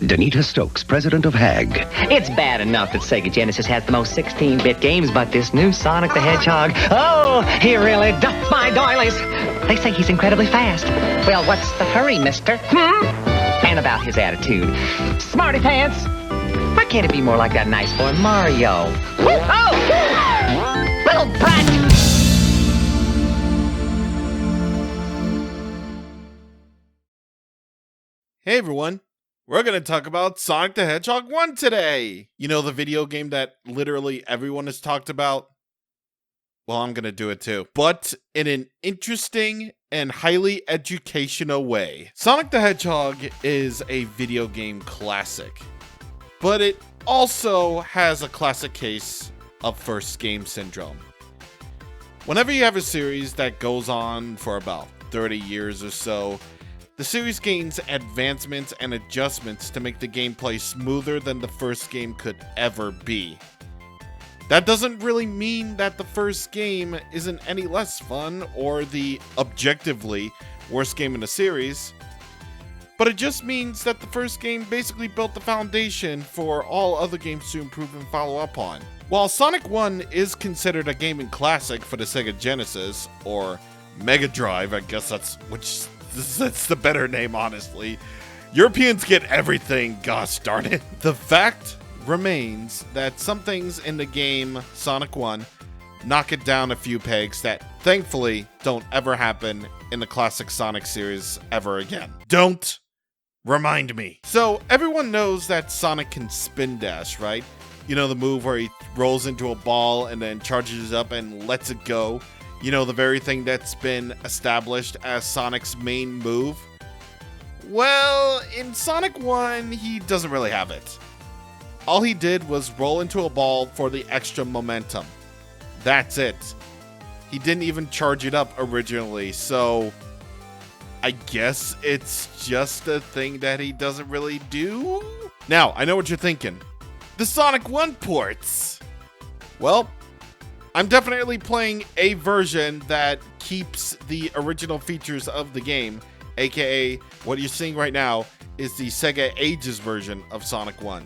Danita Stokes, president of HAG. It's bad enough that Sega Genesis has the most 16-bit games, but this new Sonic the Hedgehog, oh, he really ducked my doilies. They say he's incredibly fast. Well, what's the hurry, mister? And about his attitude. Smarty pants. Why can't it be more like that nice boy Mario? Oh! Little brat! Hey everyone, we're going to talk about Sonic the Hedgehog 1 today! You know, the video game that literally everyone has talked about? Well, I'm going to do it too. But in an interesting and highly educational way. Sonic the Hedgehog is a video game classic, but it also has a classic case of first game syndrome. Whenever you have a series that goes on for about 30 years or so, the series gains advancements and adjustments to make the gameplay smoother than the first game could ever be. That doesn't really mean that the first game isn't any less fun or the objectively worst game in the series, but it just means that the first game basically built the foundation for all other games to improve and follow up on. While Sonic 1 is considered a gaming classic for the Sega Genesis, or Mega Drive, I guess that's the better name, honestly. Europeans get everything, gosh darn it. The fact remains that some things in the game Sonic 1 knock it down a few pegs that thankfully don't ever happen in the classic Sonic series ever again. Don't remind me. So everyone knows that Sonic can spin dash, right? You know, the move where he rolls into a ball and then charges up and lets it go. You know, the very thing that's been established as Sonic's main move? Well, in Sonic 1, he doesn't really have it. All he did was roll into a ball for the extra momentum. That's it. He didn't even charge it up originally, so I guess it's just a thing that he doesn't really do? Now, I know what you're thinking. The Sonic 1 ports! Well, I'm definitely playing a version that keeps the original features of the game, aka what you're seeing right now is the Sega Ages version of Sonic 1,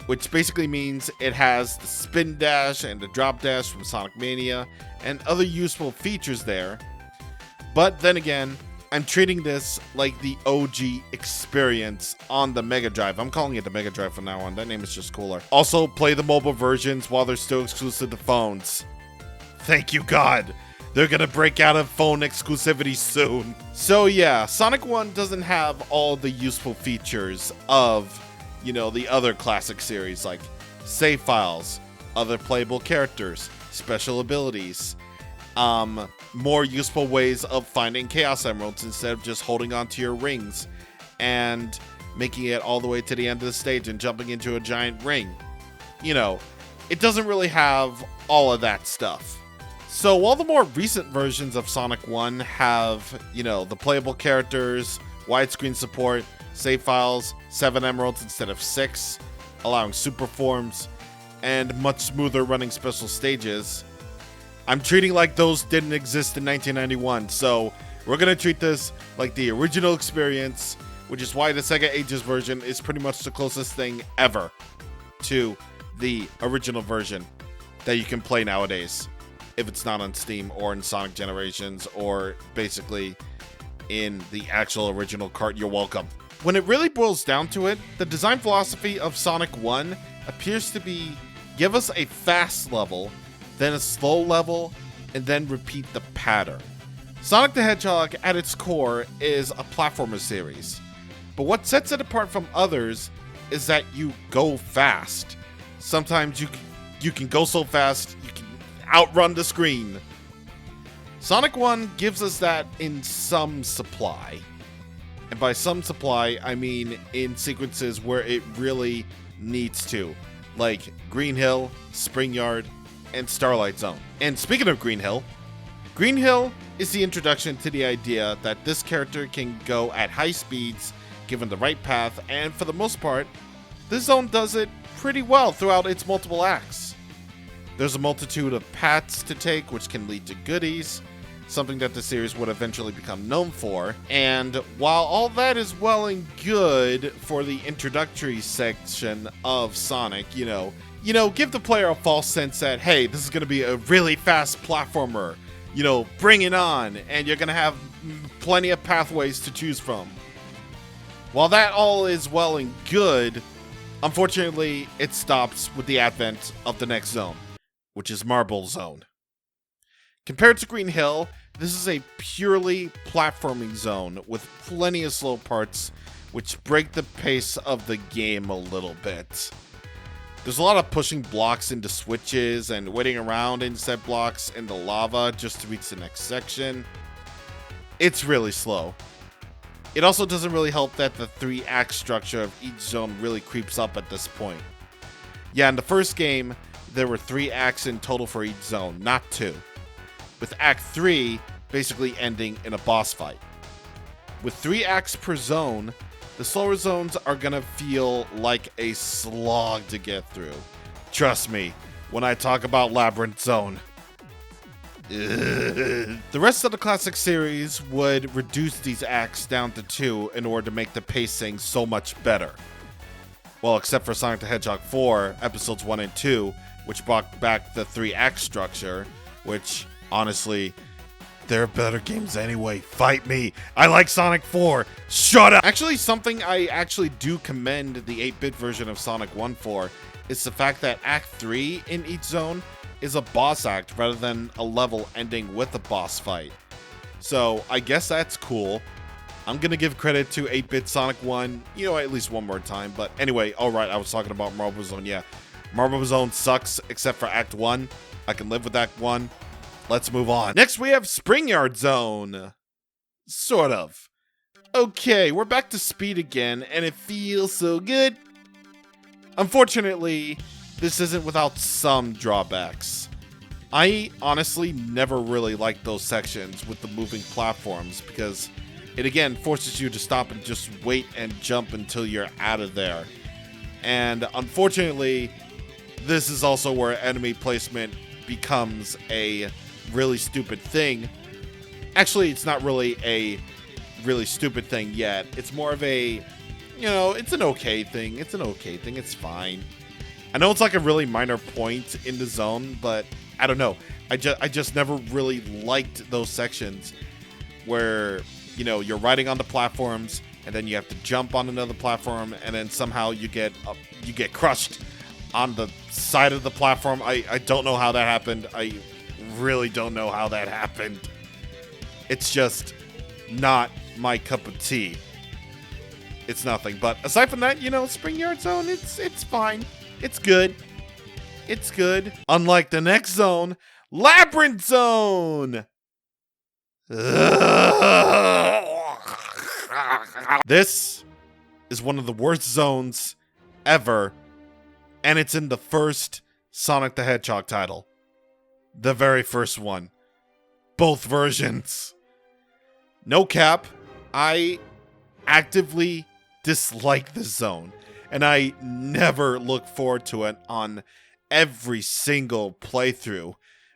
which basically means it has the spin dash and the drop dash from Sonic Mania and other useful features there. But then again, I'm treating this like the OG experience on the Mega Drive. I'm calling it the Mega Drive from now on. That name is just cooler. Also, play the mobile versions while they're still exclusive to phones. Thank you, God. They're gonna break out of phone exclusivity soon. So yeah, Sonic 1 doesn't have all the useful features of, you know, the other classic series, like save files, other playable characters, special abilities, more useful ways of finding Chaos Emeralds instead of just holding onto your rings and making it all the way to the end of the stage and jumping into a giant ring. You know, it doesn't really have all of that stuff. So while the more recent versions of Sonic 1 have, you know, the playable characters, widescreen support, save files, 7 emeralds instead of 6, allowing super forms, and much smoother running special stages, I'm treating like those didn't exist in 1991, so we're gonna treat this like the original experience, which is why the Sega Ages version is pretty much the closest thing ever to the original version that you can play nowadays, if it's not on Steam or in Sonic Generations or basically in the actual original cart. You're welcome. When it really boils down to it, the design philosophy of Sonic 1 appears to be give us a fast level, then a slow level, and then repeat the pattern. Sonic the Hedgehog, at its core, is a platformer series. But what sets it apart from others is that you go fast. Sometimes you can go so fast, you can outrun the screen. Sonic 1 gives us that in some supply. And by some supply, I mean in sequences where it really needs to. Like Green Hill, Spring Yard, and Starlight Zone. And speaking of Green Hill is the introduction to the idea that this character can go at high speeds given the right path, and for the most part, this zone does it pretty well throughout its multiple acts. There's a multitude of paths to take which can lead to goodies, something that the series would eventually become known for. And while all that is well and good for the introductory section of Sonic, you know, give the player a false sense that, hey, this is going to be a really fast platformer, you know, bring it on, and you're going to have plenty of pathways to choose from. While that all is well and good, unfortunately, it stops with the advent of the next zone, which is Marble Zone. Compared to Green Hill, this is a purely platforming zone with plenty of slow parts, which break the pace of the game a little bit. There's a lot of pushing blocks into switches and waiting around in said blocks in the lava just to reach the next section. It's really slow. It also doesn't really help that the 3-act structure of each zone really creeps up at this point. Yeah, in the first game, there were 3 acts in total for each zone, not 2. With Act 3 basically ending in a boss fight. With 3 acts per zone, the slower zones are gonna feel like a slog to get through. Trust me, when I talk about Labyrinth Zone. The rest of the classic series would reduce these acts down to 2 in order to make the pacing so much better. Well, except for Sonic the Hedgehog 4, episodes 1 and 2, which brought back the 3-act structure, which, honestly, they're better games anyway. Fight me. I like Sonic 4. Shut up! Actually, something I actually do commend the 8-bit version of Sonic 1 for is the fact that Act 3 in each zone is a boss act rather than a level ending with a boss fight. So I guess that's cool. I'm gonna give credit to 8-bit Sonic 1, you know, at least one more time. But anyway, alright, I was talking about Marble Zone, yeah. Marble Zone sucks except for Act 1. I can live with Act 1. Let's move on. Next we have Springyard Zone. Sort of. Okay, we're back to speed again, and it feels so good. Unfortunately, this isn't without some drawbacks. I honestly never really liked those sections with the moving platforms because it again forces you to stop and just wait and jump until you're out of there. And unfortunately, this is also where enemy placement becomes a really stupid thing. Actually, it's not really a really stupid thing yet. It's more of a, you know, it's an okay thing. It's an okay thing. It's fine. I know it's like a really minor point in the zone, but I don't know. I just never really liked those sections where, you know, you're riding on the platforms and then you have to jump on another platform and then somehow you get crushed on the side of the platform. I don't know how that happened. I really don't know how that happened. It's just not my cup of tea. It's nothing. But aside from that, you know, Springyard Zone, it's fine. It's good. It's good. Unlike the next zone, Labyrinth Zone! This is one of the worst zones ever, and it's in the first Sonic the Hedgehog title. The very first one. Both versions. No cap, I actively dislike this zone, and I never look forward to it on every single playthrough.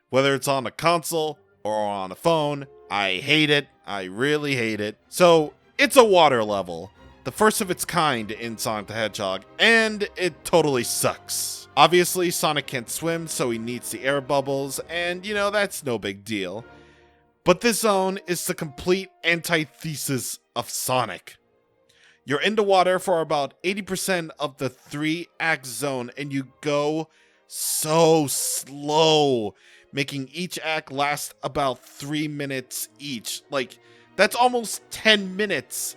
Whether it's on a console or on a phone, I hate it. I really hate it. So, it's a water level, the first of its kind in Sonic the Hedgehog, and it totally sucks. Obviously, Sonic can't swim, so he needs the air bubbles, and you know, that's no big deal. But this zone is the complete antithesis of Sonic. You're in the water for about 80% of the 3-act zone, and you go so slow, making each act last about 3 minutes each. Like, that's almost 10 minutes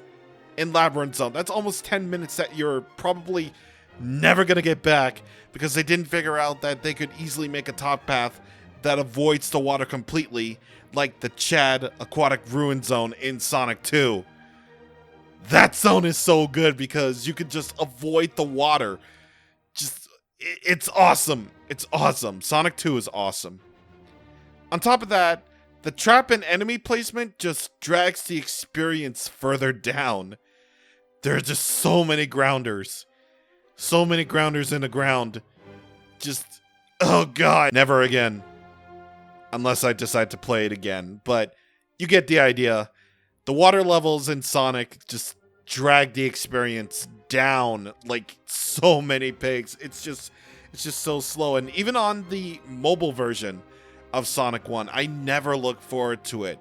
in Labyrinth Zone. That's almost 10 minutes that you're probably never gonna get back because they didn't figure out that they could easily make a top path that avoids the water completely, like the Chad Aquatic Ruin Zone in Sonic 2. That zone is so good because you could just avoid the water. It's awesome. It's awesome. Sonic 2 is awesome. On top of that, the trap and enemy placement just drags the experience further down. There are just so many grounders. So many grounders in the ground. Just, oh god. Never again. Unless I decide to play it again. But you get the idea. The water levels in Sonic just drag the experience down like so many pigs. It's just so slow. And even on the mobile version of Sonic 1, I never look forward to it.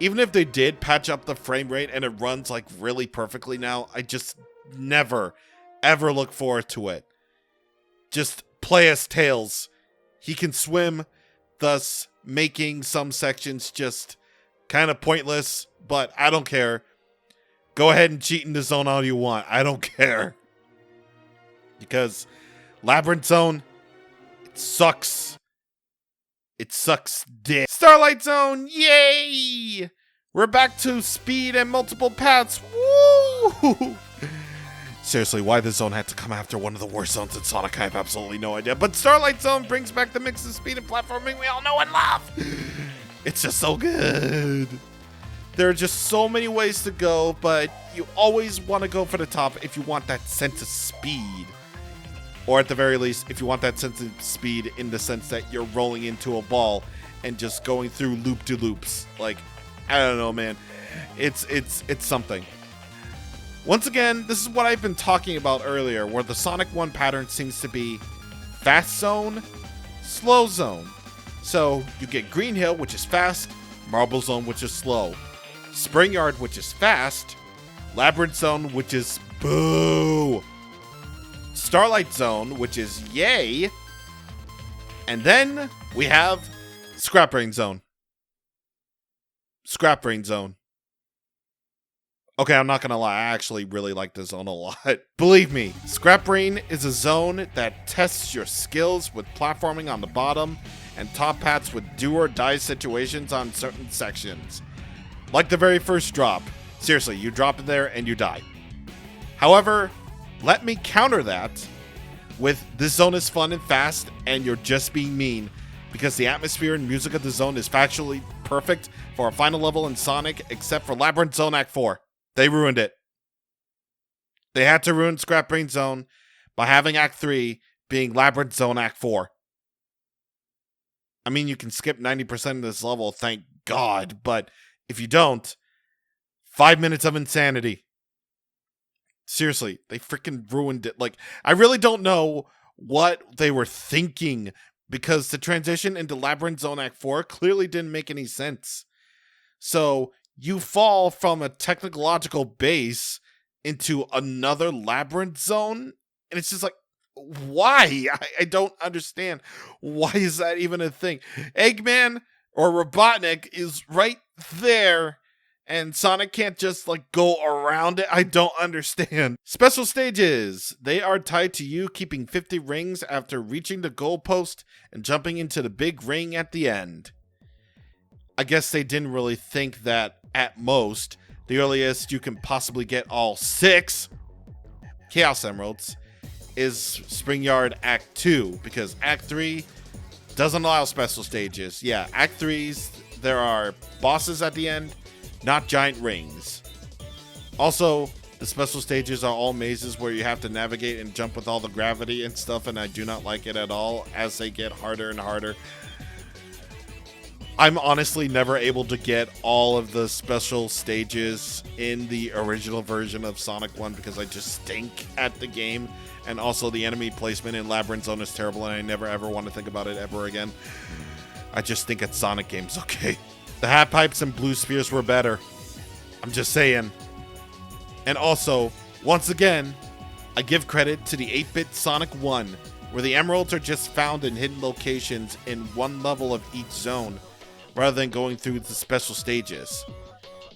Even if they did patch up the frame rate and it runs like really perfectly now, I just never, ever look forward to it. Just play as Tails. He can swim, thus making some sections just kind of pointless, but I don't care. Go ahead and cheat in the zone all you want. I don't care. Because Labyrinth Zone, it sucks. It sucks dick. Starlight Zone, yay! We're back to speed and multiple paths. Woo! Seriously, why the zone had to come after one of the worst zones in Sonic, I have absolutely no idea. But Starlight Zone brings back the mix of speed and platforming we all know and love. It's just so good. There are just so many ways to go, but you always want to go for the top if you want that sense of speed. Or at the very least, if you want that sense of speed in the sense that you're rolling into a ball and just going through loop-de-loops. Like, I don't know, man. It's something. Once again, this is what I've been talking about earlier, where the Sonic 1 pattern seems to be fast zone, slow zone. So you get Green Hill, which is fast, Marble Zone, which is slow, Spring Yard, which is fast, Labyrinth Zone, which is boo, Starlight Zone, which is yay, and then we have Scrap Brain Zone. Scrap Brain Zone. Okay, I'm not gonna lie, I actually really like this zone a lot. Believe me, Scrap Brain is a zone that tests your skills with platforming on the bottom and top paths with do-or-die situations on certain sections. Like the very first drop. Seriously, you drop in there and you die. However, let me counter that with this zone is fun and fast and you're just being mean, because the atmosphere and music of the zone is factually perfect for a final level in Sonic, except for Labyrinth Zone Act 4. They ruined it. They had to ruin Scrap Brain Zone by having Act 3 being Labyrinth Zone Act 4. I mean, you can skip 90% of this level, thank God, but if you don't, 5 minutes of insanity. Seriously, they freaking ruined it. Like, I really don't know what they were thinking, because the transition into Labyrinth Zone Act 4 clearly didn't make any sense. So, you fall from a technological base into another Labyrinth Zone, and it's just like, why? I don't understand. Why is that even a thing? Eggman or Robotnik is right there, and Sonic can't just like go around it. I don't understand. Special stages. They are tied to you keeping 50 rings after reaching the goalpost and jumping into the big ring at the end. I guess they didn't really think that at most, the earliest you can possibly get all 6 Chaos Emeralds is Spring Yard Act 2, because Act 3 doesn't allow special stages. Yeah, Act 3's, there are bosses at the end, not giant rings. Also, the special stages are all mazes where you have to navigate and jump with all the gravity and stuff, and I do not like it at all as they get harder and harder. I'm honestly never able to get all of the special stages in the original version of Sonic 1 because I just stink at the game. And also the enemy placement in Labyrinth Zone is terrible, and I never ever want to think about it ever again. I just think at Sonic games, okay. The Hat Pipes and Blue Spheres were better. I'm just saying. And also, once again, I give credit to the 8-bit Sonic 1, where the emeralds are just found in hidden locations in one level of each zone, rather than going through the special stages.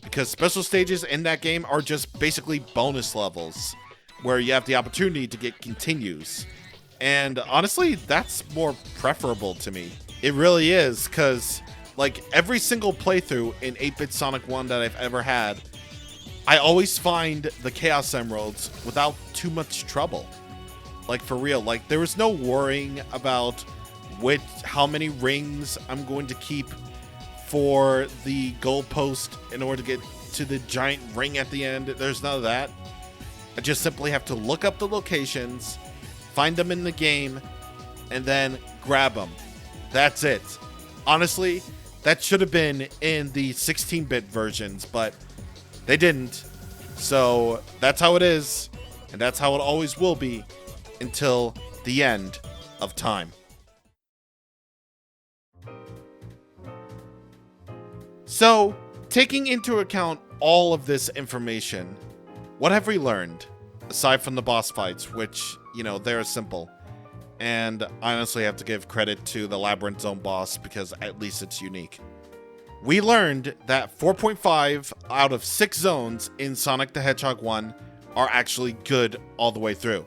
Because special stages in that game are just basically bonus levels, where you have the opportunity to get continues. And honestly, that's more preferable to me. It really is, because like every single playthrough in 8-bit Sonic 1 that I've ever had, I always find the Chaos Emeralds without too much trouble. Like for real, like there was no worrying about how many rings I'm going to keep for the goalpost in order to get to the giant ring at the end. There's none of that. I just simply have to look up the locations, find them in the game, and then grab them. That's it. Honestly, that should have been in the 16-bit versions, but they didn't. So that's how it is, and that's how it always will be until the end of time. So, taking into account all of this information, what have we learned? Aside from the boss fights, which, they're simple. And I honestly have to give credit to the Labyrinth Zone boss because at least it's unique. We learned that 4.5 out of 6 zones in Sonic the Hedgehog 1 are actually good all the way through.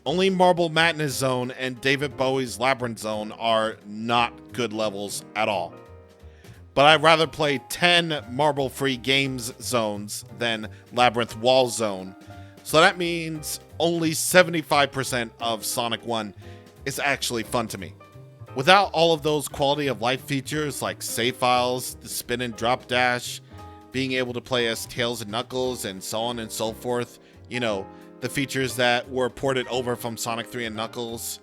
Only Marble Madness Zone and David Bowie's Labyrinth Zone are not good levels at all. But I'd rather play 10 marble-free games zones than Labyrinth Wall Zone. So that means only 75% of Sonic 1 is actually fun to me. Without all of those quality of life features like save files, the spin and drop dash, being able to play as Tails and Knuckles, and so on and so forth, the features that were ported over from Sonic 3 and Knuckles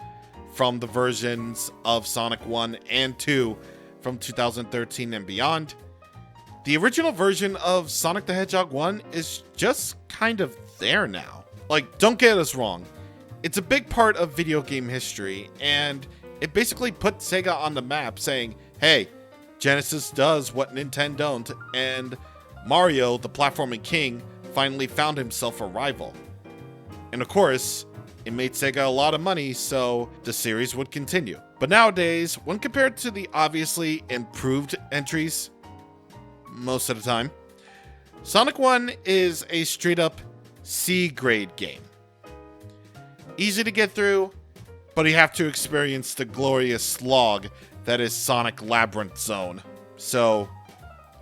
from the versions of Sonic 1 and 2 from 2013 and beyond, the original version of Sonic the Hedgehog 1 is just kind of there now. Like, don't get us wrong, it's a big part of video game history, and it basically put Sega on the map saying, hey, Genesis does what Nintendo don't, and Mario, the platforming king, finally found himself a rival. And of course, it made Sega a lot of money, so the series would continue. But nowadays, when compared to the obviously improved entries, most of the time, Sonic 1 is a straight-up C-grade game. Easy to get through, but you have to experience the glorious slog that is Sonic Labyrinth Zone. So,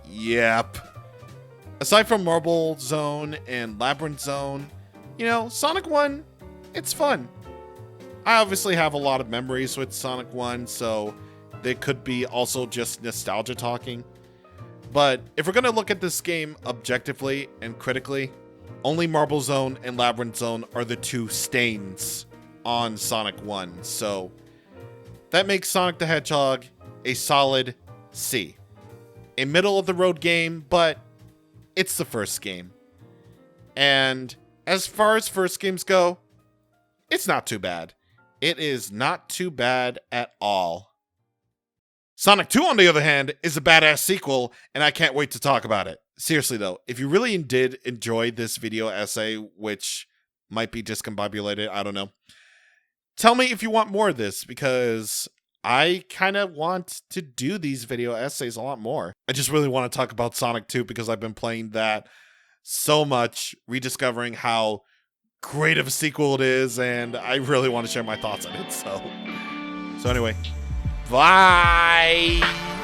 yep. Aside from Marble Zone and Labyrinth Zone, Sonic 1, it's fun. I obviously have a lot of memories with Sonic 1, so they could be also just nostalgia talking. But if we're going to look at this game objectively and critically, only Marble Zone and Labyrinth Zone are the two stains on Sonic 1. So that makes Sonic the Hedgehog a solid C. A middle-of-the-road game, but it's the first game. And as far as first games go, it's not too bad. It is not too bad at all. Sonic 2, on the other hand, is a badass sequel, and I can't wait to talk about it. Seriously, though, if you really did enjoy this video essay, which might be discombobulated, I don't know, tell me if you want more of this, because I kind of want to do these video essays a lot more. I just really want to talk about Sonic 2 because I've been playing that so much, rediscovering how great of a sequel it is, and I really want to share my thoughts on it. So anyway, bye!